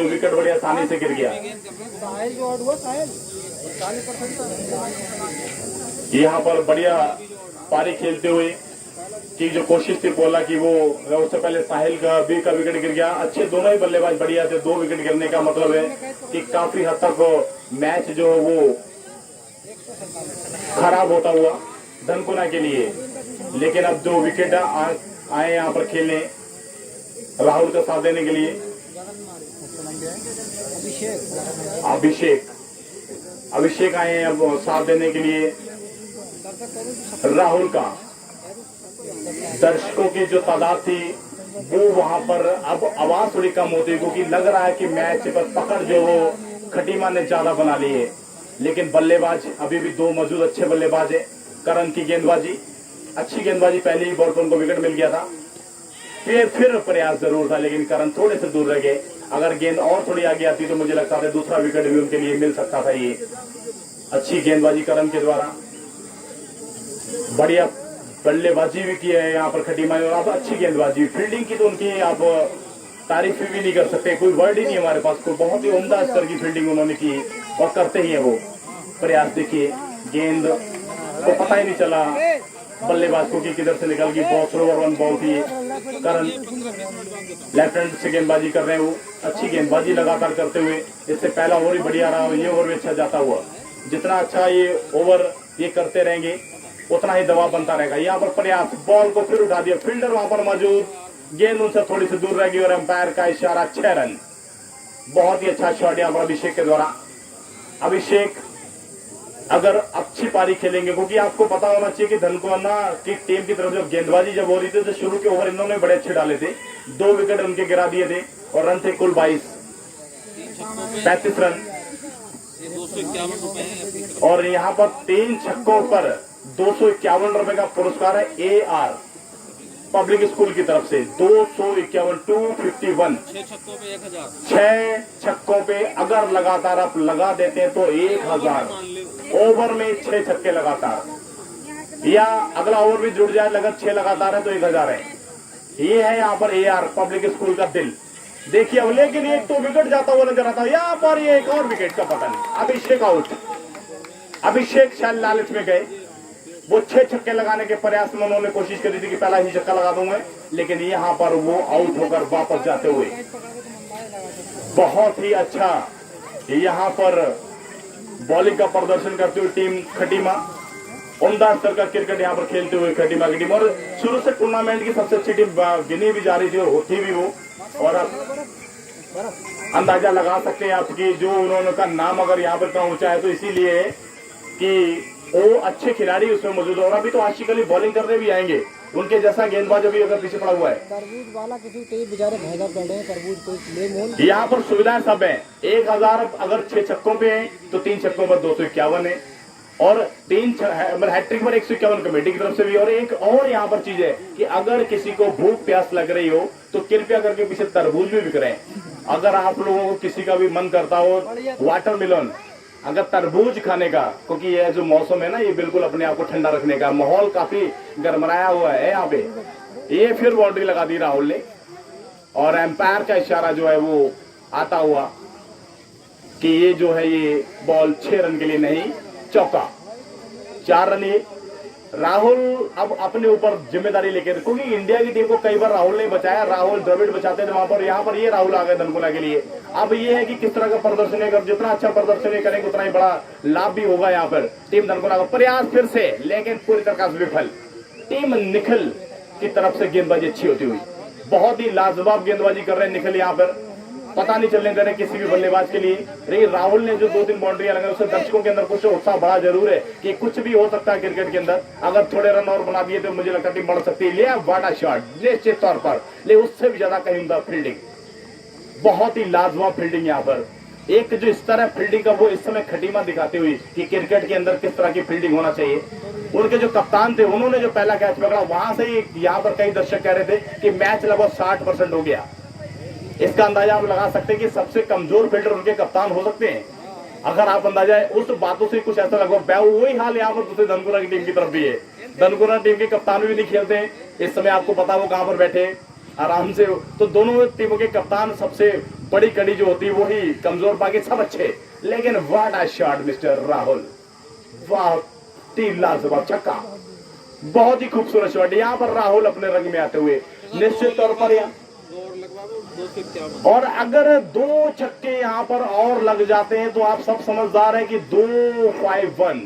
जो विकेट बड़ी आसानी से गिर गया। साहिल जो आउट हुआ, साहिल 40% था। यहाँ पर बढ़िया पारी खेलते हुए की जो कोशिश थी बोला कि वो उससे पहले साहिल का विकेट गिर गया। अच्छे दोनों ही बल्लेबाज बढ़िया थे। 2 विकेट गिरने का मतलब है कि काफी हद तक मैच जो है वो खराब होता हुआ धनकुना के लिए। लेकिन अब 2 विकेट आए यहाँ पर खेलने राहुल का साथ देने के लिए। अभिषेक आए हैं अब साथ देने के लिए राहुल का। दर्शकों की जो तादाद थी वो वहां पर अब आवाज थोड़ी कम होती है, क्योंकि लग रहा है कि मैच पर पकड़ जो वो खटीमा ने ज्यादा बना ली है। लेकिन बल्लेबाज अभी भी 2 मौजूद अच्छे बल्लेबाज है। करण की गेंदबाजी, अच्छी गेंदबाजी, पहले ही बॉल पर उनको विकेट मिल गया था। फिर प्रयास जरूर था, लेकिन करण थोड़े से दूर रह गए। अगर गेंद और थोड़ी आगे आती तो मुझे लगता था दूसरा विकेट भी उनके लिए मिल सकता था। ये अच्छी गेंदबाजी करण के द्वारा, बढ़िया बल्लेबाजी भी की है यहाँ पर खटीमा ने। और अब अच्छी गेंदबाजी, फील्डिंग की तो उनकी आप तारीफ भी नहीं कर सकते, कोई वर्ड ही नहीं हमारे पास। कोई बहुत ही उम्दा स्तर की फील्डिंग उन्होंने की और करते ही है वो प्रयास। देखिए गेंद को पता ही नहीं चला बल्लेबाज को कि किधर से निकल गई। बहुत स्लो और 1 बॉल थी। करण लेफ्ट हैंड से गेंदबाजी कर रहे हैं वो, अच्छी गेंदबाजी लगातार करते हुए। इससे पहला ओवर ही बढ़िया रहा, ये ओवर भी अच्छा जाता हुआ। जितना अच्छा ये ओवर ये करते रहेंगे उतना ही दबाव बनता रहेगा। यहाँ पर प्रयास, बॉल को फिर उठा दिया, फील्डर वहां पर मौजूद, गेंद उनसे थोड़ी सी दूर रह गई और एम्पायर का इशारा 6 रन। बहुत ही अच्छा शॉट यहाँ पर अभिषेक के द्वारा। अभिषेक अगर अच्छी पारी खेलेंगे, क्योंकि आपको पता होना चाहिए कि धनकुना की टीम की तरफ जो गेंदबाजी जब हो रही थी तो शुरू के ओवर इन्होंने बड़े अच्छे डाले थे। 2 विकेट उनके गिरा दिए थे और रन थे कुल 35 रन। और यहाँ पर 3 छक्कों पर 251 रुपए का पुरस्कार है AR पब्लिक स्कूल की तरफ से। 251 251 6 छक्कों पे अगर लगातार आप लगा देते हैं तो 1000 ओवर में 6 छक्के लगातार, या अगला ओवर भी जुड़ जाए लगभग 6 लगातार है तो 1000 है। ये है यहाँ पर AR पब्लिक स्कूल का दिल। देखिए अब, लेकिन एक तो विकेट जाता हुआ नजर आता है यहाँ पर। ये एक और विकेट का पता नहीं। अभिषेक आउट। अभिषेक शायद लालच में गए, वो 6 छक्के लगाने के प्रयास में उन्होंने कोशिश करी थी कि पहला ही छक्का लगा दूंगा, लेकिन यहाँ पर वो आउट होकर वापस जाते हुए बहुत ही अच्छा यहाँ पर बॉलिंग का प्रदर्शन करते हुए टीम खटीमा, उम्दा स्तर का क्रिकेट यहाँ पर खेलते हुए खटीमा की टीम। और शुरू से टूर्नामेंट की सबसे अच्छी टीम गिनी भी जा रही थी और होती भी वो। और अब अंदाजा लगा सकते हैं आपकी जो उन्होंने का नाम अगर यहाँ पर इतना ऊंचा है तो इसीलिए कि वो अच्छे खिलाड़ी उसमें मौजूद है। और अभी तो आशिक अली बॉलिंग करने भी आएंगे, उनके जैसा गेंदबाज अभी अगर पीछे पड़ा हुआ है। तरबूज वाला किसी कई बेचारे महंगा पड़ रहे हैं, तरबूज कोई ले मोल। यहाँ पर सुविधाएं सब है। 1000 अगर 6 छक्कों पे है तो 3 छक्कों पर 251 है। और 3 हैट्रिक पर 151 कमेटी की तरफ से भी। और एक और यहाँ पर चीज है कि अगर किसी को भूख प्यास लग रही हो तो कृपया करके पीछे तरबूज भी बिक रहे हैं। अगर आप लोगों को किसी का भी मन करता हो वाटरमेलन, अगर तरबूज खाने का, क्योंकि ये जो मौसम है ना ये बिल्कुल अपने आप को ठंडा रखने का, माहौल काफी गरमराया हुआ है यहाँ पे। ये फिर बाउंड्री लगा दी राहुल ने और एम्पायर का इशारा जो है वो आता हुआ कि ये जो है ये बॉल 6 रन के लिए नहीं, चौका। 4 रन ये राहुल अब अपने ऊपर जिम्मेदारी लेके, क्योंकि इंडिया की टीम को कई बार राहुल ने बचाया, राहुल द्रविड़ बचाते थे वहां पर। यहाँ पर ये राहुल आ गए धनकुना के लिए। अब ये है कि किस तरह का प्रदर्शन है, जितना अच्छा प्रदर्शन करेंगे उतना ही बड़ा लाभ भी होगा यहाँ पर टीम धनकुना का। प्रयास फिर से, लेकिन पूरी तरह से विफल। टीम निखिल की तरफ से गेंदबाजी अच्छी होती हुई, बहुत ही लाजवाब गेंदबाजी कर रहे हैं निखिल यहाँ पर, पता नहीं चलने दे रहे किसी भी बल्लेबाज के लिए। लेकिन राहुल ने जो 2-3 बाउंड्रियां लगाई उससे दर्शकों के अंदर कुछ उत्साह बड़ा जरूर है कि कुछ भी हो सकता है क्रिकेट के अंदर। अगर थोड़े रन और बना दिए तो मुझे लगता है टीम बढ़ सकती है। ले वाटा शॉट निश्चित तौर पर, लेकिन उससे भी ज्यादा कहीं उनका फील्डिंग, बहुत ही लाजवाब फील्डिंग यहाँ पर। एक जो इस तरह फील्डिंग का वो इस समय खटीमा दिखाते हुए कि क्रिकेट के अंदर किस तरह की फील्डिंग होना चाहिए। उनके जो कप्तान थे उन्होंने जो पहला कैच पकड़ा वहां से ही यहाँ पर कई दर्शक कह रहे थे कि मैच लगभग 60% हो गया। इसका अंदाजा आप लगा सकते हैं कि सबसे कमजोर फील्डर उनके कप्तान हो सकते हैं। अगर आप अंदाजा है उस बातों से कुछ ऐसा लगभग वही हाल यहाँ पर दूसरे धनकुना की टीम की तरफ भी है। धनकुना टीम के कप्तान भी नहीं खेलते हैं इस समय, आपको पता वो कहां पर बैठे आराम से। तो दोनों टीमों के कप्तान सबसे बड़ी कड़ी जो होती है वही कमजोर, बाकी सब अच्छे। लेकिन what a shot mister Rahul, वाह, 3 लाजवाब छक्का, बहुत ही खूबसूरत शॉट। यहाँ पर राहुल अपने रंग में आते हुए निश्चित तौर पर और अगर 2 छक्के यहाँ पर और लग जाते हैं तो आप सब समझदार हैं कि 251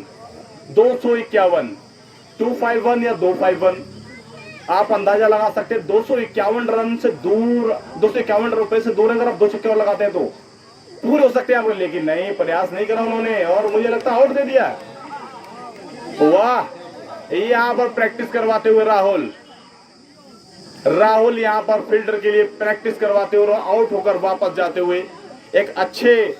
251 या 251 आप अंदाजा लगा सकते हैं। 251 रन से दूर, 251 रुपए से दूर अगर आप 2 छक्के और लगाते हैं तो पूरे हो सकते हैं आपको, लेकिन नहीं, प्रयास नहीं करा उन्होंने और मुझे लगता है आउट दे दिया। वाह, यहां पर प्रैक्टिस करवाते हुए राहुल यहां पर फील्डर के लिए प्रैक्टिस करवाते हुए आउट होकर वापस जाते हुए एक अच्छे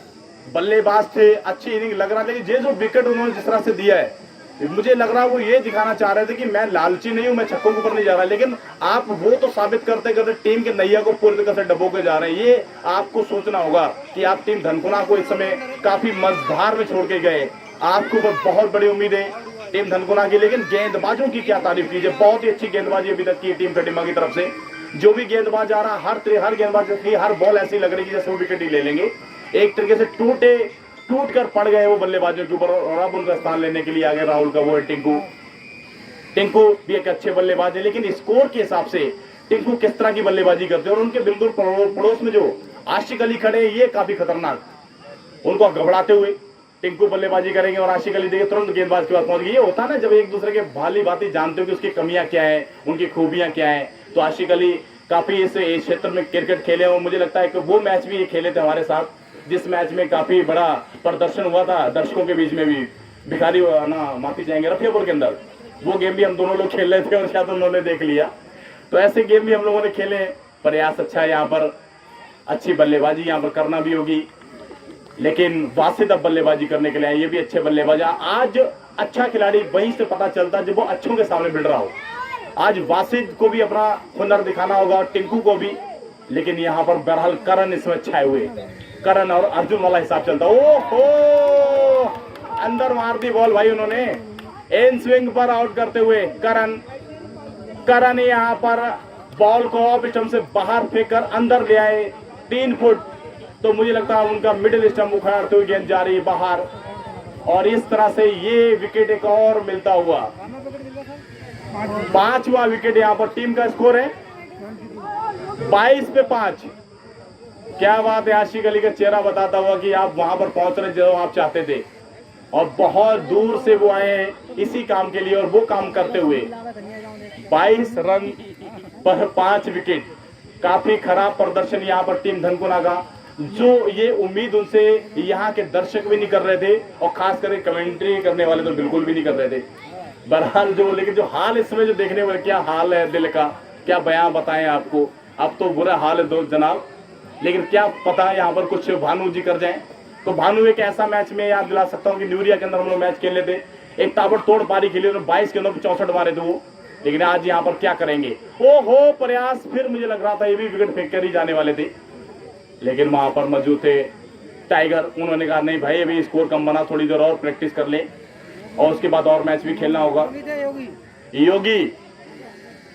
बल्लेबाज थे, अच्छी इनिंग लग रहा था। लेकिन ये जो विकेट उन्होंने जिस तरह से दिया है, मुझे लग रहा है वो ये दिखाना चाह रहे थे कि मैं लालची नहीं हूं, मैं छक्कों के ऊपर नहीं जा रहा। लेकिन आप वो तो साबित करते करते टीम के नैया को पूरी तरह से डबो के जा रहे हैं। ये आपको सोचना होगा कि आप टीम धनकुना को इस समय काफी मझधार में छोड़ के गए। आपके ऊपर बहुत बड़ी उम्मीद है टीम धनकुना की, लेकिन गेंदबाजों की क्या तारीफ कीजिए, बहुत ही अच्छी गेंदबाजी अभी तक की टीम खटीमा की तरफ से। जो भी गेंदबाज आ रहा, हर गेंदबाज की हर बॉल ऐसी लग रही है जैसे वो विकेट ही ले लेंगे। एक तरीके से टूट कर पड़ गए वो बल्लेबाजों के ऊपर और अब उनका स्थान लेने के लिए आ गए राहुल का वो है टिंकू भी एक अच्छे बल्लेबाज है। लेकिन स्कोर के हिसाब से टिंकू किस तरह की बल्लेबाजी करते हैं और उनके बिल्कुल पड़ोस में जो आशिक अली खड़े हैं, ये काफी खतरनाक, उनको घबराते हुए टिंकू बल्लेबाजी करेंगे और आशिक अली देखिए तुरंत गेंदबाज के पास पहुंच गए। ये होता है ना जब एक दूसरे के भाली बातें जानते हो कि उसकी कमियां क्या है, उनकी खूबियां क्या है। तो आशिक अली काफी इस क्षेत्र में क्रिकेट खेले और मुझे लगता है कि वो मैच भी खेले थे हमारे साथ, जिस मैच में काफी बड़ा प्रदर्शन हुआ था दर्शकों के बीच में भी, भिखारी ना माफी चाहेंगे रफियापुर के अंदर। वो गेम भी हम दोनों लोग खेल रहे थे और शायद उन्होंने देख लिया। तो ऐसे गेम भी हम लोगों ने खेले। प्रयास अच्छा है, यहाँ पर अच्छी बल्लेबाजी यहाँ पर करना भी होगी, लेकिन वासिद अब बल्लेबाजी करने के लिए ये भी अच्छे बल्लेबाज। आज अच्छा खिलाड़ी वहीं से पता चलता है जब वो अच्छों के सामने भिड़ रहा हो। आज वासिद को भी अपना हुनर दिखाना होगा और टिंकू को भी, लेकिन यहाँ पर बहरहाल करण इसमें छाए हुए, करण और अर्जुन वाला हिसाब चलता। ओहो, अंदर मार दी बॉल भाई उन्होंने, इन स्विंग पर आउट करते हुए करण यहाँ पर बॉल को ऑफ स्टंप से बाहर फेंककर अंदर ले आए 3 फुट। तो मुझे लगता है उनका मिडिल स्टंप उखाड़ते हुए गेंद जा रही है बाहर और इस तरह से ये विकेट एक और मिलता हुआ 5वां विकेट। यहाँ पर टीम का स्कोर है 22 पे 5। क्या बात है, आशिक अली का चेहरा बताता हुआ कि आप वहां पर पहुंच रहे जो आप चाहते थे और बहुत दूर से वो आए हैं इसी काम के लिए और वो काम करते हुए 22 रन पर 5 विकेट। काफी खराब प्रदर्शन यहाँ पर टीम धनकुना का, जो ये उम्मीद उनसे यहाँ के दर्शक भी नहीं कर रहे थे और खास करके कमेंट्री करने वाले तो बिल्कुल भी नहीं कर रहे थे। बहरहाल लेकिन जो हाल इसमें जो देखने वाले, क्या हाल है दिल का, क्या बयां बताएं आपको। अब तो बुरा हाल है दोस्त जनाब, लेकिन क्या पता यहाँ पर कुछ भानु जी कर जाएं। तो भानु एक ऐसा मैच में याद दिला सकता हूँ कि न्यूरिया के अंदर हम लोग मैच खेल रहे थे, एक ताबड़तोड़ पारी खेली, 22 के अंदर 64 मारे थे वो। लेकिन आज यहाँ पर क्या करेंगे, ओहो, प्रयास फिर मुझे लग रहा था ये भी विकेट फेंक कर ही जाने वाले थे, लेकिन वहां पर मौजूद थे टाइगर। उन्होंने कहा नहीं भाई अभी स्कोर कम बना, थोड़ी देर और प्रैक्टिस कर ले और उसके बाद और मैच भी खेलना होगा।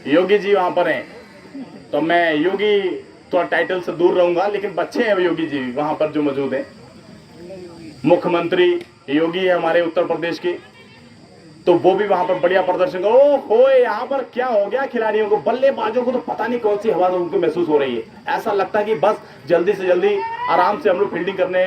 योगी जी वहां पर हैं, तो मैं योगी थोड़ा टाइटल से दूर रहूंगा, लेकिन बच्चे हैं योगी जी वहां पर जो मौजूद हैं। मुख्यमंत्री योगी है हमारे उत्तर प्रदेश के, तो वो भी वहां पर बढ़िया प्रदर्शन करो। ओहो, यहाँ पर क्या हो गया खिलाड़ियों को, बल्लेबाजों को तो पता नहीं कौन सी हवा उनको महसूस हो रही है। ऐसा लगता है कि बस जल्दी से जल्दी आराम से हम लोग फील्डिंग करने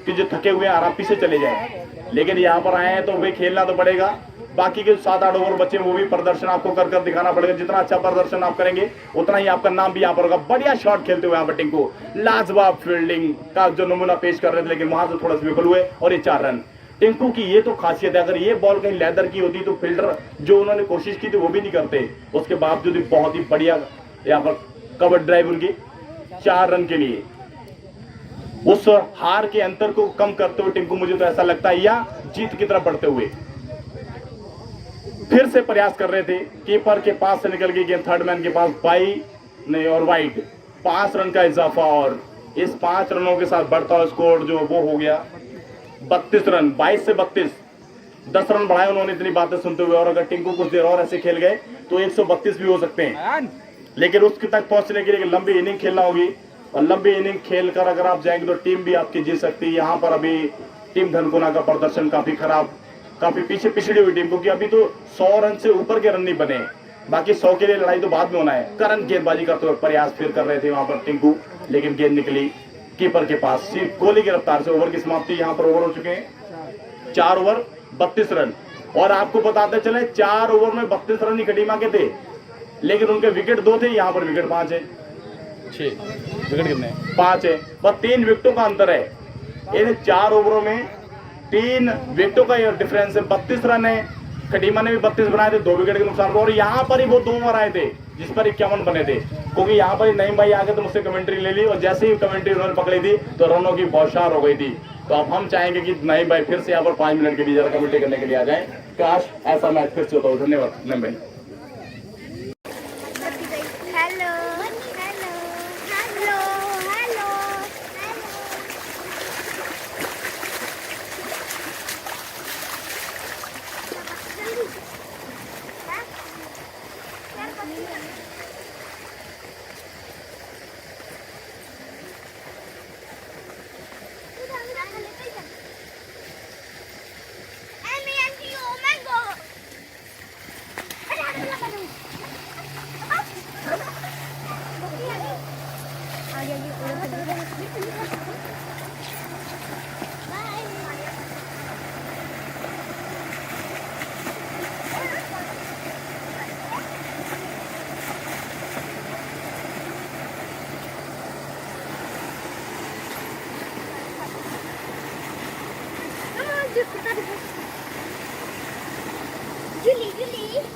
कि जो थके हुए आराम पीछे चले जाए। लेकिन यहाँ पर आए हैं तो भाई खेलना तो पड़ेगा। बाकी के 7-8 ओवर बच्चे वो भी प्रदर्शन आपको कर दिखाना पड़ेगा। जितना अच्छा प्रदर्शन आप करेंगे उतना ही आपका नाम भी यहाँ पर होगा। बढ़िया शॉट खेलते हुए यहाँ पर टिंकू, लाजवाब फील्डिंग का जो नमूना पेश कर रहे थे, लेकिन वहां से थोड़ा सा विफल हुए और ये 4 रन। टिंकू की ये तो खासियत है, अगर ये बॉल कहीं लेदर की होती तो फील्डर जो उन्होंने कोशिश की थी वो भी नहीं करते, उसके बावजूद भी बहुत ही बढ़िया यहाँ पर कवर ड्राइव उनकी 4 रन के लिए उस हार के अंतर को कम करते हुए टिंकू, मुझे तो ऐसा लगता है, या जीत की तरफ बढ़ते हुए फिर से प्रयास कर रहे थे। कीपर के पास से निकल गई गेंद, थर्ड मैन के पास बाई नहीं और वाइड। 5 रन का इजाफा और इस 5 रनों के साथ बढ़ता हुआ स्कोर जो वो हो गया 32 रन, 22 से 32, 10 रन बढ़ाए उन्होंने इतनी बातें सुनते हुए। और अगर टिंकू कुछ देर और ऐसे खेल गए तो 132 भी हो सकते हैं, लेकिन उसके तक पहुंचने के लिए लंबी इनिंग खेलना होगी। और लंबी इनिंग खेलकर अगर आप जाएंगे तो टीम भी आपकी जीत सकती है। यहाँ पर अभी टीम धनकुना का प्रदर्शन काफी खराब, काफी पीछे पिछड़ी हुई टीम, क्योंकि अभी तो 100 रन से ऊपर के रन नहीं बने, बाकी 100 के लिए लड़ाई तो बाद में होना है। करंट गेंदबाजी करते हुए प्रयास फिर कर रहे थे वहां पर टिंकू, लेकिन गेंद निकली कीपर के पास। सिर्फ कोहली की रफ्तार से ओवर की समाप्ति। यहाँ पर ओवर हो चुके हैं 4 ओवर 32 रन। और आपको बताते चले 4 ओवर में 32 रन ही कटीमा के थे, लेकिन उनके विकेट 2 थे, यहाँ पर विकेट 5 है। 6 विकेट कितने? 5 है, बस 3 विकेटों का अंतर है। इन 4 ओवरों में 3 विकेटों का डिफरेंस है। 32 रन है, कटीमा ने भी 32 बनाए थे, 2 विकेट के नुकसान पर। और यहाँ पर ही वो 2 ओवर आए थे जिस पर 51 बने थे, क्योंकि यहाँ पर ही नईम भाई आगे तो मुझसे कमेंट्री ले ली, और जैसे ही कमेंट्री उन्होंने पकड़ी थी तो रनों की बौछार हो गई थी। तो अब हम चाहेंगे कि नईम भाई फिर से यहाँ पर 5 मिनट के लिए जरा कमेंट्री करने के लिए आ जाए। काश ऐसा मैच फिर से होता हो। धन्यवाद नईम भाई। Hello hello hello hello Julie, Julie. Julie.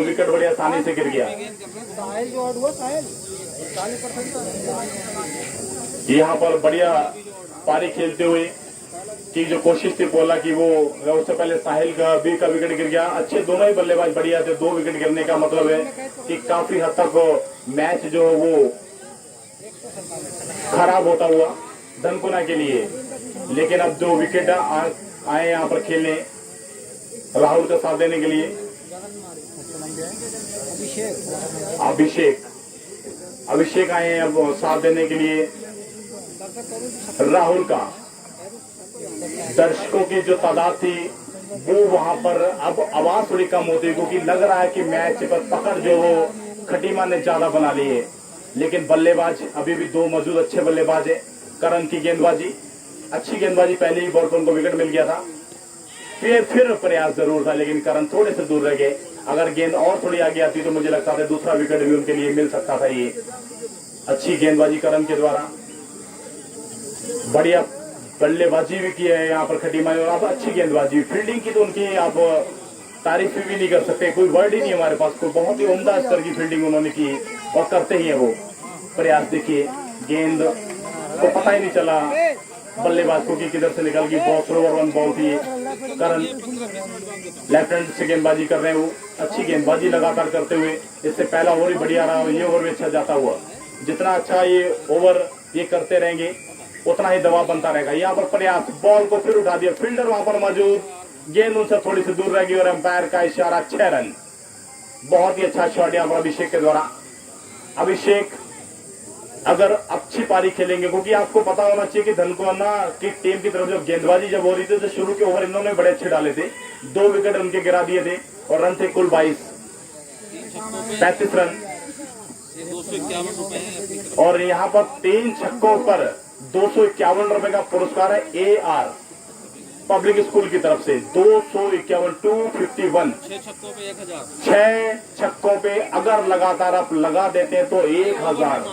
Wicket बड़ी आसानी से गिर गया। साहिल जो आउट हुआ, साहिल 40% यहाँ पर बढ़िया पारी खेलते हुए की जो कोशिश थी बोला कि वो उससे पहले साहिल का विकेट गिर गया। अच्छे दोनों ही बल्लेबाज बढ़िया थे। 2 विकेट गिरने का मतलब है कि काफी हद तक मैच जो है वो खराब होता हुआ धनकुना के लिए। लेकिन अब 2 विकेट आए यहाँ पर खेलने राहुल का साथ देने के लिए। अभिषेक आए हैं अब साथ देने के लिए राहुल का। दर्शकों की जो तादाद थी वो वहां पर अब आवाज थोड़ी कम होती है, क्योंकि लग रहा है कि मैच पर पकड़ जो वो खटीमा ने ज्यादा बना ली है। लेकिन बल्लेबाज अभी भी 2 मौजूद अच्छे बल्लेबाज है। करण की गेंदबाजी, अच्छी गेंदबाजी, पहले ही बॉल पर उनको विकेट मिल गया था। फिर प्रयास जरूर था, लेकिन करण थोड़े से दूर रह गए। अगर गेंद और थोड़ी आगे आती तो मुझे लगता था दूसरा विकेट भी उनके लिए मिल सकता था। ये अच्छी गेंदबाजी करण के द्वारा, बढ़िया बल्लेबाजी भी की है यहाँ पर खटीमा ने। और अब अच्छी गेंदबाजी, फील्डिंग की तो उनकी आप तारीफ भी नहीं कर सकते, कोई वर्ड ही नहीं हमारे पास। कोई बहुत ही उम्दा स्तर की फील्डिंग उन्होंने की और करते ही है वो प्रयास। देखिए गेंद को पता ही नहीं चला बल्लेबाज को कि किधर से निकल गई। बहुत स्लोवर 1 बॉल थी। करण लेफ्ट हैंड से गेंदबाजी कर रहे हैं वो, अच्छी गेंदबाजी लगातार करते हुए। इससे पहला ओवर ही बढ़िया रहा, ये ओवर भी अच्छा जाता हुआ। जितना अच्छा ये ओवर ये करते रहेंगे उतना ही दबाव बनता रहेगा। यहाँ पर प्रयास, बॉल को फिर उठा दिया, फील्डर वहां पर मौजूद, गेंद उनसे थोड़ी सी दूर रह गई और अंपायर का इशारा 6 रन। बहुत ही अच्छा शॉट यहाँ पर अभिषेक के द्वारा। अभिषेक अगर अच्छी पारी खेलेंगे, क्योंकि आपको पता होना चाहिए कि धनकुना की टीम की तरफ जब गेंदबाजी जब हो रही थी तो शुरू के ओवर इन्होंने बड़े अच्छे डाले थे। 2 विकेट उनके गिरा दिए थे और रन थे कुल 35 रन। और यहाँ पर 3 छक्कों पर 251 रुपए का पुरस्कार है AR पब्लिक स्कूल की तरफ से। 251 251 6 छक्कों पे अगर लगातार आप लगा देते हैं तो 1000